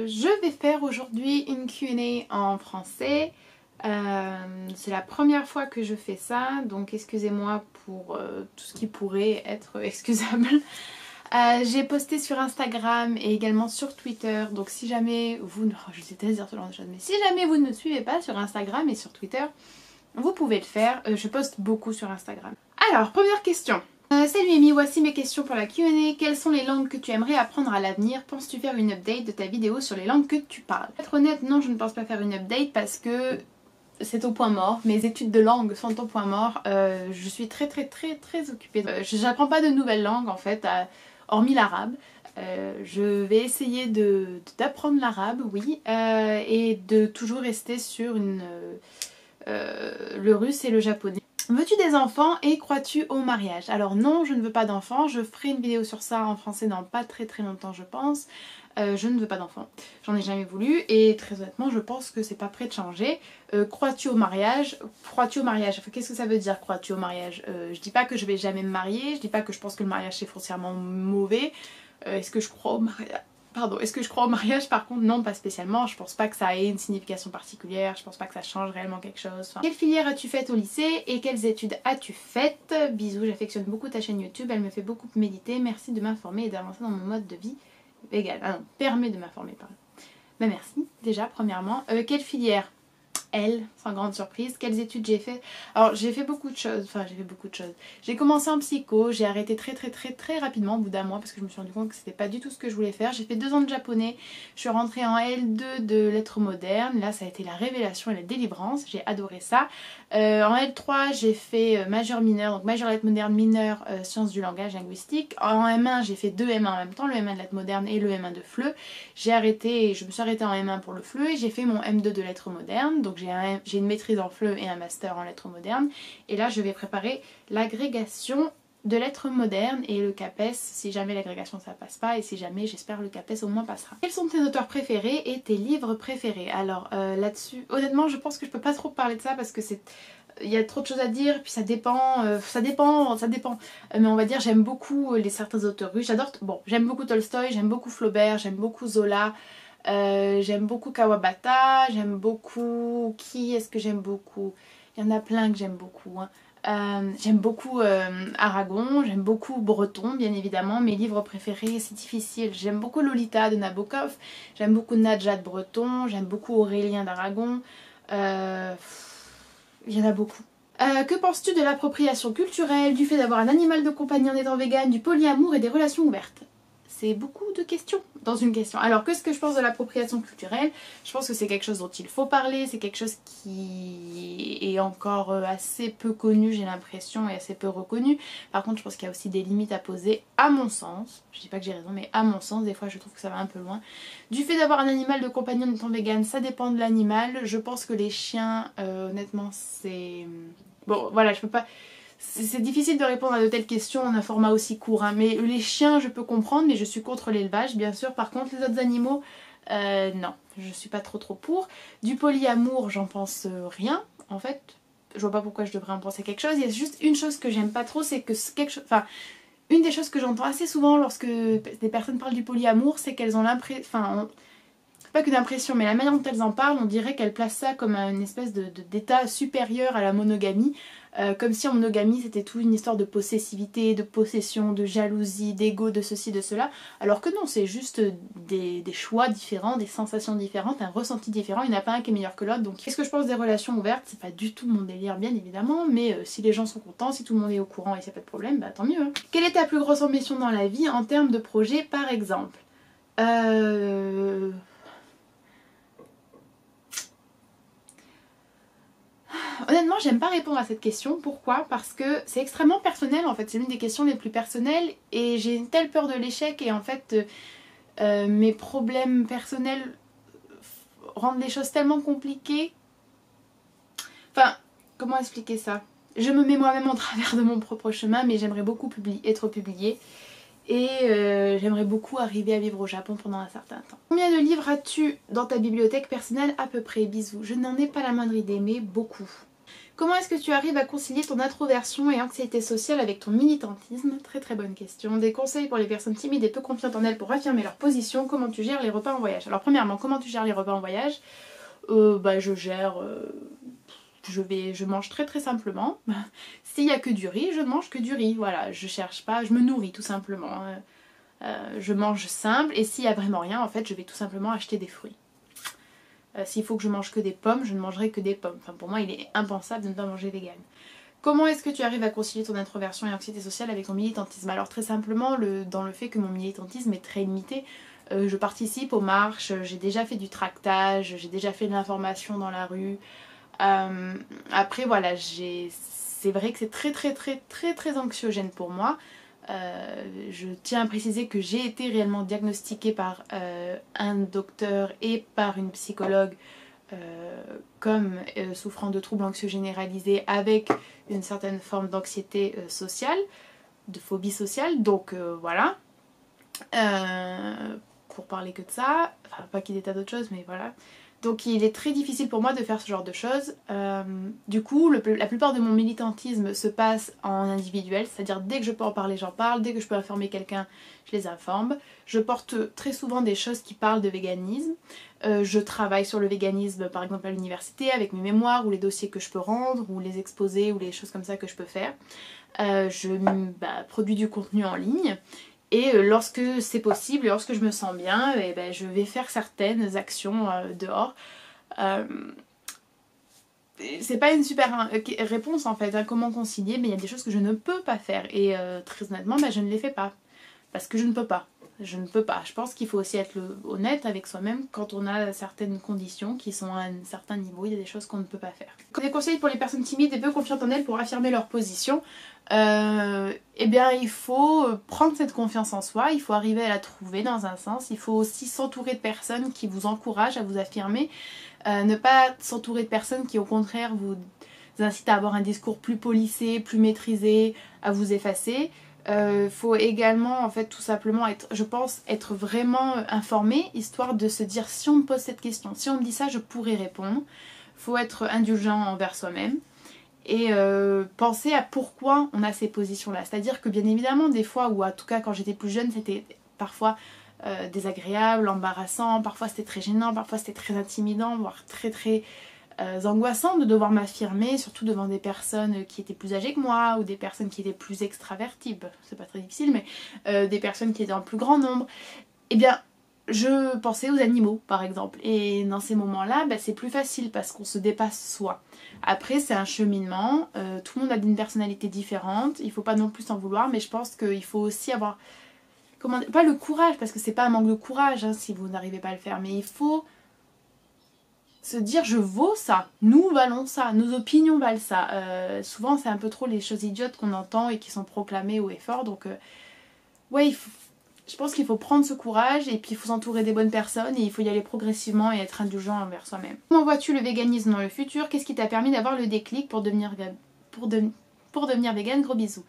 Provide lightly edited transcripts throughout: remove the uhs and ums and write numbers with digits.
Je vais faire aujourd'hui une Q&A en français. C'est la première fois que je fais ça, donc excusez-moi pour tout ce qui pourrait être excusable. J'ai posté sur Instagram et également sur Twitter, donc si jamais vous ne... je sais dire ce genre de choses, mais si jamais vous ne me suivez pas sur Instagram et sur Twitter, vous pouvez le faire. Je poste beaucoup sur Instagram. Alors, première question. Salut Amy, voici mes questions pour la Q&A. Quelles sont les langues que tu aimerais apprendre à l'avenir? Penses-tu faire une update de ta vidéo sur les langues que tu parles? Pour être honnête, non, je ne pense pas faire une update parce que c'est au point mort. Mes études de langue sont au point mort. Je suis très occupée. J'apprends pas de nouvelles langues en fait, hormis l'arabe. Je vais essayer d'apprendre l'arabe, oui, et de toujours rester sur le russe et le japonais. Veux-tu des enfants et crois-tu au mariage? Alors non, je ne veux pas d'enfants, je ferai une vidéo sur ça en français dans pas très longtemps je pense. Je ne veux pas d'enfants, j'en ai jamais voulu et très honnêtement je pense que c'est pas prêt de changer. Crois-tu au mariage? Crois-tu au mariage? Enfin, qu'est-ce que ça veut dire crois-tu au mariage? Je dis pas que je vais jamais me marier, je dis pas que je pense que le mariage c'est foncièrement mauvais. Est-ce que je crois au mariage? Pardon, est-ce que je crois au mariage? Par contre, non, pas spécialement. Je pense pas que ça ait une signification particulière. Je pense pas que ça change réellement quelque chose. Enfin, quelle filière as-tu faite au lycée et quelles études as-tu faites? Bisous, j'affectionne beaucoup ta chaîne YouTube. Elle me fait beaucoup méditer. Merci de m'informer et d'avancer dans mon mode de vie vegan. Ah non, permet de m'informer, pardon. Bah merci, déjà, premièrement. Quelle filière? Elle, sans grande surprise. Quelles études j'ai fait? Alors j'ai fait beaucoup de choses, J'ai commencé en psycho, j'ai arrêté très rapidement au bout d'un mois parce que je me suis rendu compte que c'était pas du tout ce que je voulais faire. J'ai fait 2 ans de japonais, je suis rentrée en L2 de lettres modernes, là ça a été la révélation et la délivrance, j'ai adoré ça. En L3 j'ai fait majeur mineur, donc majeur lettres modernes, mineur sciences du langage linguistique. En M1 j'ai fait 2 M1 en même temps, le M1 de lettres modernes et le M1 de FLE. Je me suis arrêtée en M1 pour le FLE et j'ai fait mon M2 de lettres modernes, donc j'ai une maîtrise en FLE et un master en lettres modernes. Et là, je vais préparer l'agrégation de lettres modernes et le CAPES si jamais l'agrégation ça passe pas et si jamais j'espère le CAPES au moins passera. Quels sont tes auteurs préférés et tes livres préférés? Alors là-dessus, honnêtement, je pense que je peux pas trop parler de ça parce que il y a trop de choses à dire, puis ça dépend. Mais on va dire, j'aime beaucoup certains auteurs russes. J'aime beaucoup Tolstoï, j'aime beaucoup Flaubert, j'aime beaucoup Zola. J'aime beaucoup Kawabata, j'aime beaucoup... Qui est-ce que j'aime beaucoup? Il y en a plein que j'aime beaucoup. J'aime beaucoup Aragon, j'aime beaucoup Breton bien évidemment. Mes livres préférés, c'est difficile. J'aime beaucoup Lolita de Nabokov, j'aime beaucoup Nadja de Breton, j'aime beaucoup Aurélien d'Aragon. Il y en a beaucoup. Que penses-tu de l'appropriation culturelle, du fait d'avoir un animal de compagnie en étant vegan, du polyamour et des relations ouvertes? C'est beaucoup de questions dans une question. Alors, qu'est-ce que je pense de l'appropriation culturelle? Je pense que c'est quelque chose dont il faut parler, c'est quelque chose qui est encore assez peu connu, j'ai l'impression, et assez peu reconnu. Par contre, je pense qu'il y a aussi des limites à poser, à mon sens. Je dis pas que j'ai raison, mais à mon sens, des fois je trouve que ça va un peu loin. Du fait d'avoir un animal de compagnie en étant vegan, ça dépend de l'animal. Je pense que les chiens, honnêtement, c'est... Bon, voilà, je peux pas... C'est difficile de répondre à de telles questions en un format aussi court, hein. Mais les chiens je peux comprendre, mais je suis contre l'élevage bien sûr. Par contre les autres animaux, non, je suis pas trop pour. Du polyamour j'en pense rien en fait. Je vois pas pourquoi je devrais en penser quelque chose. Il y a juste une chose que j'aime pas trop, c'est que quelque chose... Enfin, une des choses que j'entends assez souvent lorsque des personnes parlent du polyamour, c'est qu'elles ont l'impression... Enfin, pas que d'impression, mais la manière dont elles en parlent, on dirait qu'elles placent ça comme une espèce d'état supérieur à la monogamie. Comme si en monogamie c'était tout une histoire de possessivité, de possession, de jalousie, d'ego, de ceci, de cela. Alors que non, c'est juste des choix différents, des sensations différentes, un ressenti différent. Il n'y en a pas un qui est meilleur que l'autre. Donc qu'est-ce que je pense des relations ouvertes? C'est pas du tout mon délire bien évidemment, mais si les gens sont contents, si tout le monde est au courant et s'il n'y a pas de problème, bah tant mieux. Hein. Quelle est ta plus grosse ambition dans la vie en termes de projet par exemple? Honnêtement, j'aime pas répondre à cette question. Pourquoi? Parce que c'est extrêmement personnel en fait. C'est l'une des questions les plus personnelles et j'ai une telle peur de l'échec et en fait mes problèmes personnels rendent les choses tellement compliquées. Enfin, comment expliquer ça? Je me mets moi-même en travers de mon propre chemin, mais j'aimerais beaucoup être publiée. Et j'aimerais beaucoup arriver à vivre au Japon pendant un certain temps. Combien de livres as-tu dans ta bibliothèque personnelle à peu près? Bisous. Je n'en ai pas la moindre idée, mais beaucoup. Comment est-ce que tu arrives à concilier ton introversion et anxiété sociale avec ton militantisme? Très très bonne question. Des conseils pour les personnes timides et peu confiantes en elles pour affirmer leur position. Comment tu gères les repas en voyage? Alors premièrement, comment tu gères les repas en voyage? Je gère... je mange très très simplement. S'il n'y a que du riz, je ne mange que du riz. Voilà, je cherche pas, je me nourris tout simplement. Je mange simple et s'il n'y a vraiment rien, en fait, je vais tout simplement acheter des fruits. S'il faut que je mange que des pommes, je ne mangerai que des pommes. Enfin, pour moi, il est impensable de ne pas manger vegan. Comment est-ce que tu arrives à concilier ton introversion et anxiété sociale avec ton militantisme? Alors très simplement, dans le fait que mon militantisme est très limité. Je participe aux marches, j'ai déjà fait du tractage, j'ai déjà fait de l'information dans la rue. Après voilà, c'est vrai que c'est très anxiogène pour moi. Je tiens à préciser que j'ai été réellement diagnostiquée par un docteur et par une psychologue comme souffrant de troubles anxieux généralisés avec une certaine forme d'anxiété sociale, de phobie sociale, donc voilà. Pour parler que de ça, enfin pas qu'il y ait des tas d'autres choses mais voilà. Donc il est très difficile pour moi de faire ce genre de choses. Du coup, la plupart de mon militantisme se passe en individuel, c'est-à-dire dès que je peux en parler, j'en parle, dès que je peux informer quelqu'un, je les informe. Je porte très souvent des choses qui parlent de véganisme. Je travaille sur le véganisme par exemple à l'université avec mes mémoires ou les dossiers que je peux rendre ou les exposés ou les choses comme ça que je peux faire. Je produis du contenu en ligne. Et lorsque c'est possible, et lorsque je me sens bien, je vais faire certaines actions dehors. C'est pas une super réponse en fait, hein, comment concilier, mais il y a des choses que je ne peux pas faire. Et très honnêtement, je ne les fais pas. Parce que je ne peux pas. Je ne peux pas. Je pense qu'il faut aussi être honnête avec soi-même quand on a certaines conditions qui sont à un certain niveau. Il y a des choses qu'on ne peut pas faire. Des conseils pour les personnes timides et peu confiantes en elles pour affirmer leur position. Il faut prendre cette confiance en soi. Il faut arriver à la trouver dans un sens. Il faut aussi s'entourer de personnes qui vous encouragent à vous affirmer. Ne pas s'entourer de personnes qui au contraire vous incitent à avoir un discours plus policé, plus maîtrisé, à vous effacer. Faut également en fait tout simplement être vraiment informé, histoire de se dire si on me pose cette question, si on me dit ça, je pourrais répondre. Faut être indulgent envers soi-même et penser à pourquoi on a ces positions là. C'est à dire que bien évidemment des fois, ou en tout cas quand j'étais plus jeune, c'était parfois désagréable, embarrassant, parfois c'était très gênant, parfois c'était très intimidant, voire très angoissant de devoir m'affirmer, surtout devant des personnes qui étaient plus âgées que moi ou des personnes qui étaient plus extraverties, c'est pas très difficile, mais des personnes qui étaient en plus grand nombre. Eh bien, je pensais aux animaux par exemple, et dans ces moments-là, c'est plus facile parce qu'on se dépasse soi. Après, c'est un cheminement, tout le monde a une personnalité différente, il faut pas non plus s'en vouloir, mais je pense qu'il faut aussi avoir, pas le courage, parce que c'est pas un manque de courage hein, si vous n'arrivez pas à le faire, mais il faut se dire je vaux ça, nous valons ça, nos opinions valent ça. Souvent c'est un peu trop les choses idiotes qu'on entend et qui sont proclamées haut et fort, donc ouais, je pense qu'il faut prendre ce courage et puis il faut s'entourer des bonnes personnes et il faut y aller progressivement et être indulgent envers soi-même. Comment vois-tu le véganisme dans le futur? Qu'est-ce qui t'a permis d'avoir le déclic pour devenir vegan? Gros bisous.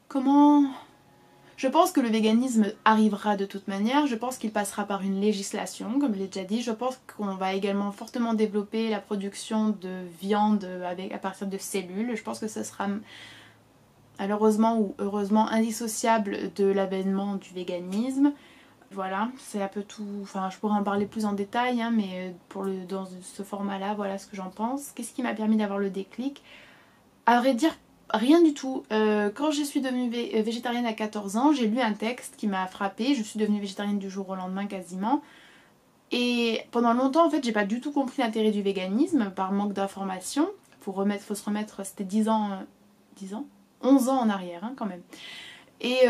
Comment... Je pense que le véganisme arrivera de toute manière, je pense qu'il passera par une législation, comme je l'ai déjà dit. Je pense qu'on va également fortement développer la production de viande à partir de cellules. Je pense que ce sera malheureusement ou heureusement indissociable de l'avènement du véganisme. Voilà, c'est un peu tout, enfin je pourrais en parler plus en détail, hein, mais dans ce format-là, voilà ce que j'en pense. Qu'est-ce qui m'a permis d'avoir le déclic? À vrai dire, rien du tout. Quand je suis devenue végétarienne à 14 ans, j'ai lu un texte qui m'a frappée. Je suis devenue végétarienne du jour au lendemain quasiment. Et pendant longtemps, en fait, j'ai pas du tout compris l'intérêt du véganisme par manque d'informations. Faut se remettre, c'était 10 ans, 11 ans en arrière hein, quand même. Et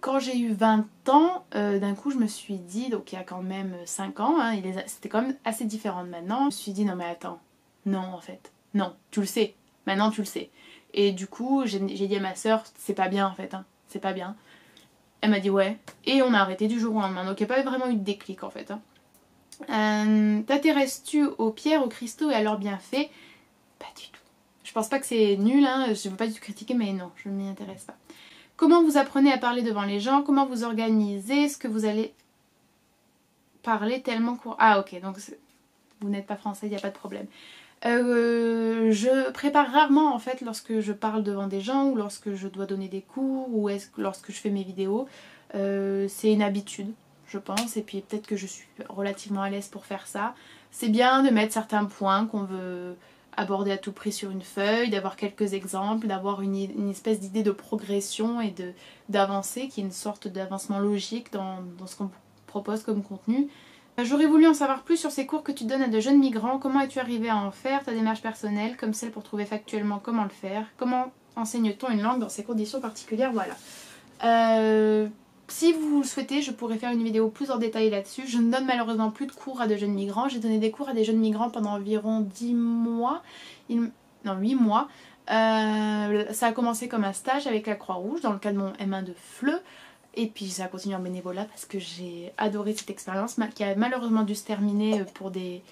quand j'ai eu 20 ans, d'un coup je me suis dit, donc il y a quand même 5 ans, hein, c'était quand même assez différent de maintenant. Je me suis dit non mais attends, non en fait, non, tu le sais, maintenant tu le sais. Et du coup j'ai dit à ma soeur, c'est pas bien en fait, hein, c'est pas bien. Elle m'a dit ouais, et on a arrêté du jour au lendemain, donc il n'y a pas vraiment eu de déclic en fait. Hein. T'intéresses-tu aux pierres, aux cristaux et à leurs bienfaits? Pas du tout. Je pense pas que c'est nul, hein, je veux pas du tout critiquer, mais non, je ne m'y intéresse pas. Comment vous apprenez à parler devant les gens? Comment vous organisez ce que vous allez parler tellement court? Ah ok, donc vous n'êtes pas français, il n'y a pas de problème. Je prépare rarement en fait lorsque je parle devant des gens ou lorsque je dois donner des cours ou lorsque je fais mes vidéos. C'est une habitude je pense et puis peut-être que je suis relativement à l'aise pour faire ça. C'est bien de mettre certains points qu'on veut aborder à tout prix sur une feuille, d'avoir quelques exemples, d'avoir une espèce d'idée de progression et d'avancée qui est une sorte d'avancement logique dans ce qu'on propose comme contenu. J'aurais voulu en savoir plus sur ces cours que tu donnes à de jeunes migrants. Comment es-tu arrivé à en faire, ta démarche personnelle, comme celle pour trouver factuellement comment le faire. Comment enseigne-t-on une langue dans ces conditions particulières. Voilà. Si vous le souhaitez, je pourrais faire une vidéo plus en détail là-dessus. Je ne donne malheureusement plus de cours à de jeunes migrants. J'ai donné des cours à des jeunes migrants pendant environ 10 mois. Non, 8 mois. Ça a commencé comme un stage avec la Croix-Rouge dans le cadre de mon M1 de FLE. Et puis ça a continué en bénévolat parce que j'ai adoré cette expérience qui a malheureusement dû se terminer pour des...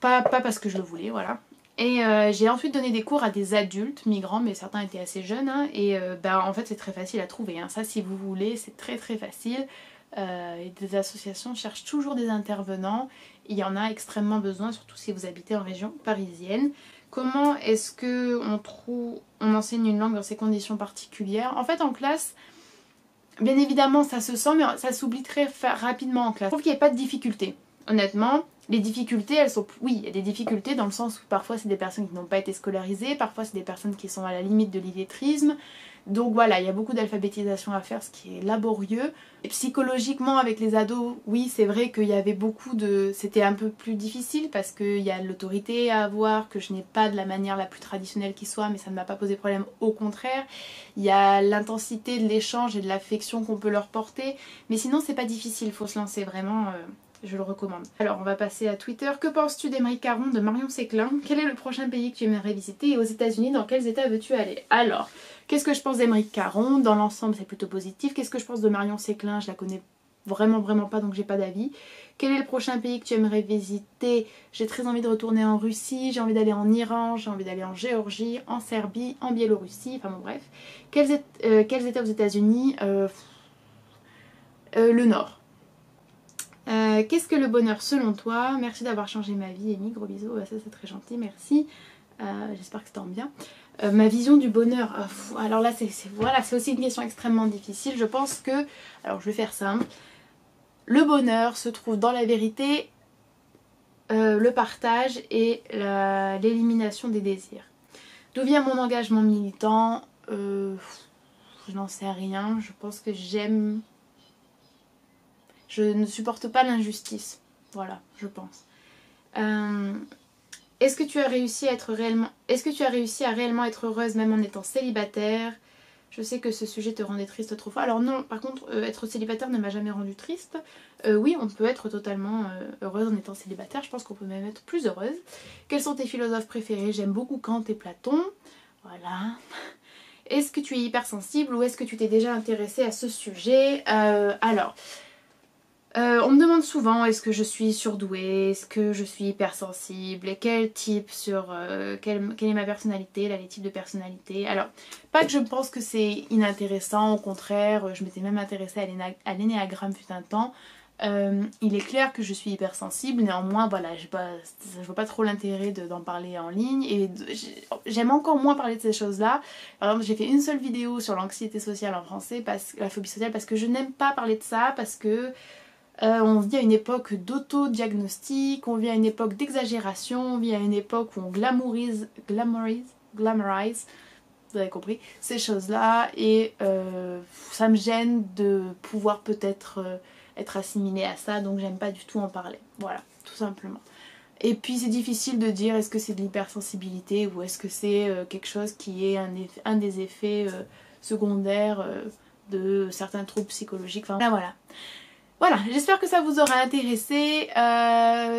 Pas parce que je le voulais, voilà. Et j'ai ensuite donné des cours à des adultes migrants, mais certains étaient assez jeunes. Hein, et en fait c'est très facile à trouver. Hein. Ça si vous voulez, c'est très très facile. Et des associations cherchent toujours des intervenants. Il y en a extrêmement besoin, surtout si vous habitez en région parisienne. Comment est-ce que on enseigne une langue dans ces conditions particulières? En fait en classe, bien évidemment ça se sent, mais ça s'oublie très rapidement en classe. Je trouve qu'il n'y a pas de difficultés. Honnêtement, les difficultés, elles sont... Oui, il y a des difficultés dans le sens où parfois c'est des personnes qui n'ont pas été scolarisées, parfois c'est des personnes qui sont à la limite de l'illettrisme. Donc voilà, il y a beaucoup d'alphabétisation à faire, ce qui est laborieux. Et psychologiquement, avec les ados, oui, c'est vrai qu'il y avait beaucoup de... C'était un peu plus difficile parce qu'il y a l'autorité à avoir, que je n'ai pas de la manière la plus traditionnelle qui soit, mais ça ne m'a pas posé problème, au contraire. Il y a l'intensité de l'échange et de l'affection qu'on peut leur porter. Mais sinon, c'est pas difficile, il faut se lancer vraiment... Je le recommande. Alors on va passer à Twitter. Que penses-tu d'Émeric Caron de Marion Séclin? Quel est le prochain pays que tu aimerais visiter et aux États-Unis, dans quels états veux-tu aller? Alors, qu'est-ce que je pense d'Émeric Caron? Dans l'ensemble, c'est plutôt positif. Qu'est-ce que je pense de Marion Séclin? Je la connais vraiment pas, donc j'ai pas d'avis. Quel est le prochain pays que tu aimerais visiter? J'ai très envie de retourner en Russie, j'ai envie d'aller en Iran, j'ai envie d'aller en Géorgie, en Serbie, en Biélorussie, enfin bon bref. Quels états aux États-Unis? Le Nord. Qu'est-ce que le bonheur selon toi? Merci d'avoir changé ma vie, Amy, gros bisous. Ça c'est très gentil, merci. J'espère que c'est en bien. Ma vision du bonheur, alors là voilà, c'est aussi une question extrêmement difficile. Je pense que, alors je vais faire simple, le bonheur se trouve dans la vérité, le partage et l'élimination des désirs. D'où vient mon engagement militant? Je n'en sais rien, je pense que j'aime... Je ne supporte pas l'injustice. Voilà, je pense. Est-ce que tu as réussi à réellement être heureuse même en étant célibataire? Je sais que ce sujet te rendait triste autrefois. Alors non, par contre, être célibataire ne m'a jamais rendue triste. Oui, on peut être totalement heureuse en étant célibataire. Je pense qu'on peut même être plus heureuse. Quels sont tes philosophes préférés? J'aime beaucoup Kant et Platon. Voilà. Est-ce que tu es hypersensible ou est-ce que tu t'es déjà intéressée à ce sujet? On me demande souvent est-ce que je suis surdouée, est-ce que je suis hypersensible, et quel type quelle est ma personnalité, là les types de personnalité. Alors, pas que je pense que c'est inintéressant, au contraire, je m'étais même intéressée à l'énéagramme fut un temps. Il est clair que je suis hypersensible, néanmoins voilà, je vois pas trop l'intérêt d'en parler en ligne et j'aime encore moins parler de ces choses là. Par exemple, j'ai fait une seule vidéo sur l'anxiété sociale en français, la phobie sociale, parce que je n'aime pas parler de ça, parce que on vit à une époque d'auto-diagnostic, on vit à une époque d'exagération, on vit à une époque où on glamourise, vous avez compris, ces choses-là, et ça me gêne de pouvoir peut-être être assimilée à ça, donc j'aime pas du tout en parler, voilà, tout simplement. Et puis c'est difficile de dire est-ce que c'est de l'hypersensibilité ou est-ce que c'est quelque chose qui est un des effets secondaires de certains troubles psychologiques, enfin voilà. Voilà, j'espère que ça vous aura intéressé.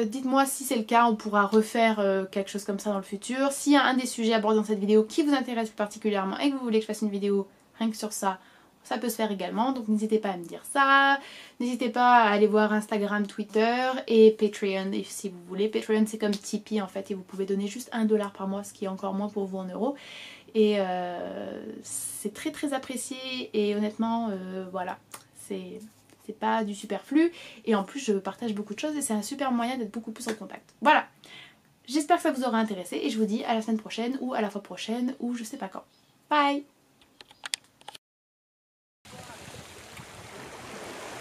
Dites-moi si c'est le cas, on pourra refaire quelque chose comme ça dans le futur. S'il y a un des sujets abordés dans cette vidéo qui vous intéresse plus particulièrement et que vous voulez que je fasse une vidéo rien que sur ça, ça peut se faire également. Donc n'hésitez pas à me dire ça. N'hésitez pas à aller voir Instagram, Twitter et Patreon si vous voulez. Patreon c'est comme Tipeee en fait et vous pouvez donner juste 1 $ par mois, ce qui est encore moins pour vous en euros. Et c'est très très apprécié et honnêtement voilà, c'est pas du superflu et en plus je partage beaucoup de choses et c'est un super moyen d'être beaucoup plus en contact. Voilà, J'espère que ça vous aura intéressé et je vous dis à la semaine prochaine ou à la fois prochaine ou je sais pas quand. Bye.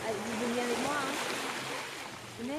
Allez, vous venez avec moi, hein. Venez,